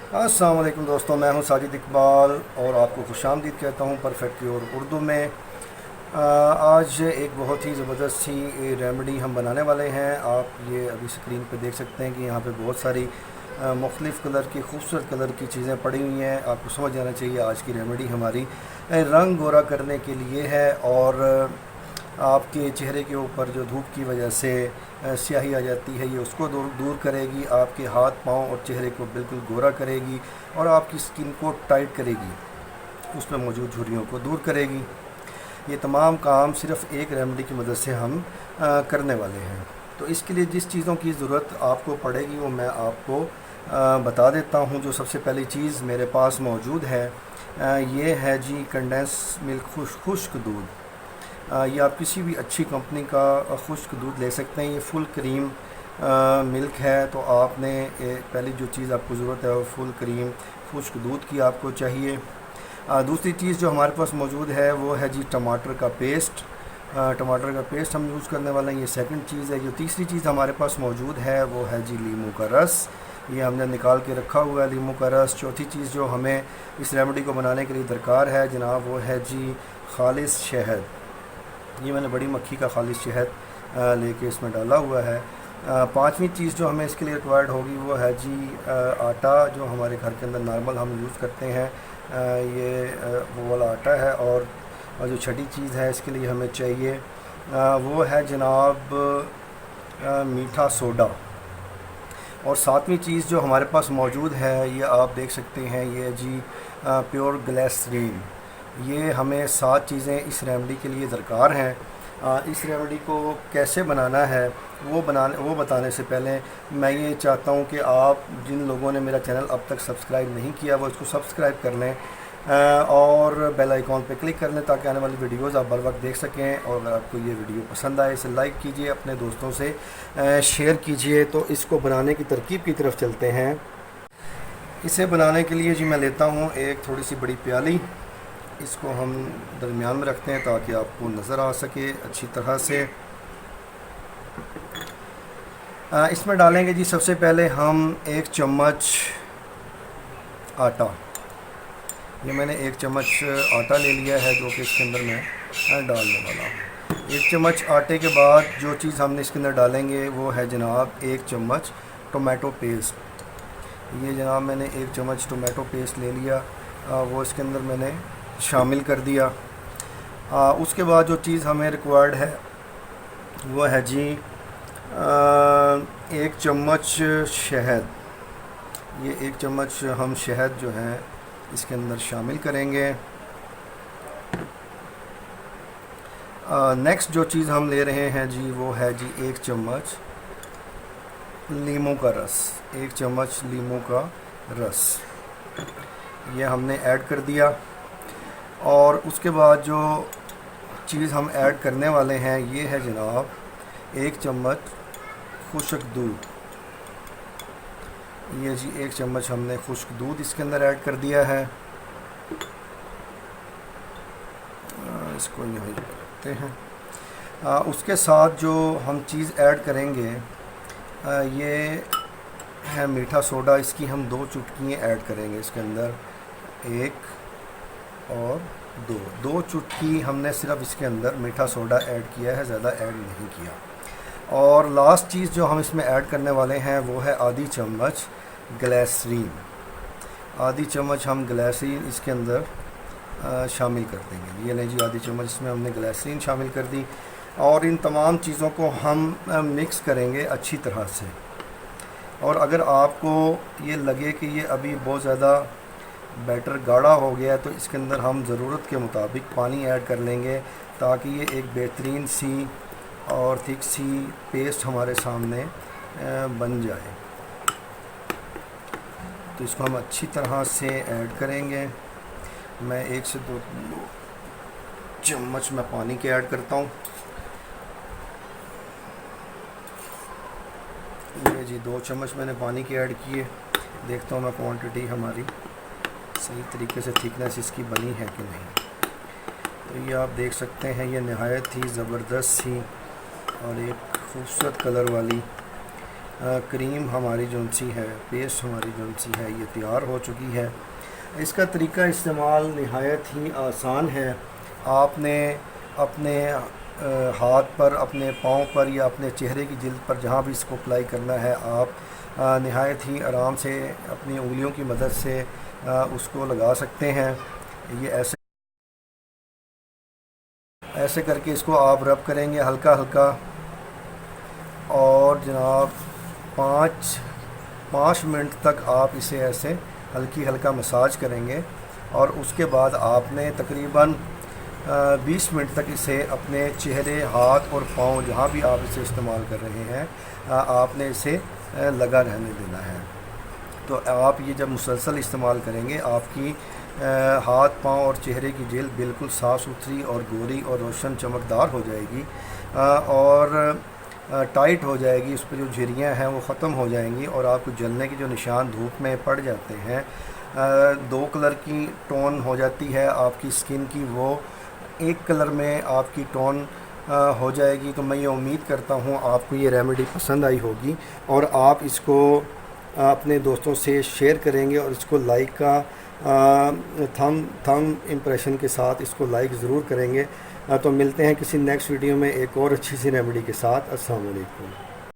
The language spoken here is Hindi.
अस्सलाम वालेकुम दोस्तों, मैं हूं साजिद इकबाल और आपको खुशामदीद कहता हूं परफेक्ट प्योर उर्दू में। आज एक बहुत ही ज़बरदस्त सी रेमेडी हम बनाने वाले हैं। आप ये अभी स्क्रीन पे देख सकते हैं कि यहाँ पे बहुत सारी मुख्तलिफ़ कलर की खूबसूरत कलर की चीज़ें पड़ी हुई हैं। आपको समझ जाना चाहिए आज की रेमेडी हमारी रंग गोरा करने के लिए है और आपके चेहरे के ऊपर जो धूप की वजह से स्याही आ जाती है, ये उसको दूर दूर करेगी। आपके हाथ पाँव और चेहरे को बिल्कुल गोरा करेगी और आपकी स्किन को टाइट करेगी, उसमें मौजूद झुर्रियों को दूर करेगी। ये तमाम काम सिर्फ़ एक रेमेडी की मदद से हम करने वाले हैं। तो इसके लिए जिस चीज़ों की ज़रूरत आपको पड़ेगी वो मैं आपको बता देता हूँ। जो सबसे पहली चीज़ मेरे पास मौजूद है ये है जी कंडेंस मिल्क, खुश्क दूध। ये आप किसी भी अच्छी कंपनी का खुश्क दूध ले सकते हैं। ये फुल क्रीम मिल्क है। तो आपने पहली जो चीज़ आपको ज़रूरत है वो फुल क्रीम खुश्क दूध की आपको चाहिए। दूसरी चीज़ जो हमारे पास मौजूद है वो है जी टमाटर का पेस्ट। टमाटर का पेस्ट हम यूज़ करने वाले हैं, ये सेकंड चीज़ है। जो तीसरी चीज़ हमारे पास मौजूद है वो है जी लीमू का रस। ये हमने निकाल के रखा हुआ है लीमू का रस। चौथी चीज़ जो हमें इस रेमेडी को बनाने के लिए दरकार है जनाब वो है जी खालिस शहद। ये मैंने बड़ी मक्खी का खालिस शहद लेके इसमें डाला हुआ है। पांचवी चीज़ जो हमें इसके लिए रिक्वायर्ड होगी वो है जी आटा, जो हमारे घर के अंदर नॉर्मल हम यूज़ करते हैं। ये वो वाला आटा है। और जो छठी चीज़ है इसके लिए हमें चाहिए वो है जनाब मीठा सोडा। और सातवीं चीज़ जो हमारे पास मौजूद है ये आप देख सकते हैं, ये जी प्योर ग्लिसरीन। ये हमें 7 चीज़ें इस रेमेडी के लिए दरकार हैं। इस रेमेडी को कैसे बनाना है वो बताने से पहले मैं ये चाहता हूँ कि आप जिन लोगों ने मेरा चैनल अब तक सब्सक्राइब नहीं किया वो इसको सब्सक्राइब कर लें और बेल आइकॉन पे क्लिक कर लें ताकि आने वाली वीडियोज़ आप बर वक्त देख सकें। और अगर आपको ये वीडियो पसंद आए इसे लाइक कीजिए, अपने दोस्तों से शेयर कीजिए। तो इसको बनाने की तरकीब की तरफ चलते हैं। इसे बनाने के लिए जी मैं लेता हूँ एक थोड़ी सी बड़ी प्याली। इसको हम दरमियान में रखते हैं ताकि आपको नज़र आ सके अच्छी तरह से। इसमें डालेंगे जी सबसे पहले हम 1 चम्मच आटा। ये मैंने 1 चम्मच आटा ले लिया है जो कि इसके अंदर मैं डालने वाला हूँ। 1 चम्मच आटे के बाद जो चीज़ हमने इसके अंदर डालेंगे वो है जनाब 1 चम्मच टोमेटो पेस्ट। ये जनाब मैंने 1 चम्मच टोमेटो पेस्ट ले लिया, वो इसके अंदर मैंने शामिल कर दिया। उसके बाद जो चीज़ हमें रिक्वायर्ड है वो है जी 1 चम्मच शहद। ये 1 चम्मच हम शहद जो है इसके अंदर शामिल करेंगे। नेक्स्ट जो चीज़ हम ले रहे हैं जी वो है जी 1 चम्मच लीमू का रस। 1 चम्मच लीमू का रस ये हमने ऐड कर दिया। और उसके बाद जो चीज़ हम ऐड करने वाले हैं ये है जनाब 1 चम्मच खुश्क दूध। ये जी 1 चम्मच हमने खुश्क दूध इसके अंदर ऐड कर दिया है। इसको यहीं रखते हैं। उसके साथ जो हम चीज़ ऐड करेंगे ये है मीठा सोडा। इसकी हम 2 चुटकियाँ ऐड करेंगे इसके अंदर, 1 और 2 चुटकी हमने सिर्फ इसके अंदर मीठा सोडा ऐड किया है, ज़्यादा ऐड नहीं किया। और लास्ट चीज़ जो हम इसमें ऐड करने वाले हैं वो है आधी चम्मच ग्लिसरीन। आधी चम्मच हम ग्लिसरीन इसके अंदर शामिल कर देंगे। ये लें जी आधी चम्मच इसमें हमने ग्लिसरीन शामिल कर दी। और इन तमाम चीज़ों को हम मिक्स करेंगे अच्छी तरह से। और अगर आपको ये लगे कि ये अभी बहुत ज़्यादा बैटर गाढ़ा हो गया है तो इसके अंदर हम ज़रूरत के मुताबिक पानी ऐड कर लेंगे ताकि ये एक बेहतरीन सी और थिक सी पेस्ट हमारे सामने बन जाए। तो इसको हम अच्छी तरह से ऐड करेंगे। मैं 1 से 2 चम्मच मैं पानी के ऐड करता हूँ। ये जी 2 चम्मच मैंने पानी के ऐड किए। देखता हूँ मैं क्वांटिटी हमारी सही तरीके से थिकनेस इसकी बनी है कि नहीं। तो ये आप देख सकते हैं ये नहायत ही ज़बरदस्त सी और एक खूबसूरत कलर वाली क्रीम हमारी जो सी है, पेस्ट हमारी जो सी है, ये तैयार हो चुकी है। इसका तरीका इस्तेमाल नहायत ही आसान है। आपने अपने हाथ पर, अपने पाँव पर या अपने चेहरे की जिल्द पर जहाँ भी इसको अप्लाई करना है, आप नहायत ही आराम से अपनी उंगलियों की मदद से उसको लगा सकते हैं। ये ऐसे करके इसको आप रब करेंगे हल्का हल्का, और जनाब 5 मिनट तक आप इसे ऐसे हल्की हल्का मसाज करेंगे। और उसके बाद आपने तकरीबन 20 मिनट तक इसे अपने चेहरे, हाथ और पाँव जहाँ भी आप इसे इस्तेमाल कर रहे हैं, आपने इसे लगा रहने देना है। तो आप ये जब मुसलसल इस्तेमाल करेंगे, आपकी हाथ, पाँव और चेहरे की जेल बिल्कुल साफ़ सुथरी और गोरी और रोशन चमकदार हो जाएगी, और टाइट हो जाएगी। उस पर जो झुर्रियाँ हैं वो ख़त्म हो जाएंगी, और आपको जलने के जो निशान धूप में पड़ जाते हैं, 2 कलर की टोन हो जाती है आपकी स्किन की, वो एक कलर में आपकी टोन हो जाएगी। तो मैं ये उम्मीद करता हूँ आपको ये रेमेडी पसंद आई होगी, और आप इसको अपने दोस्तों से शेयर करेंगे, और इसको लाइक का थम इम्प्रेशन के साथ इसको लाइक ज़रूर करेंगे। तो मिलते हैं किसी नेक्स्ट वीडियो में एक और अच्छी सी रेमेडी के साथ। अस्सलाम वालेकुम।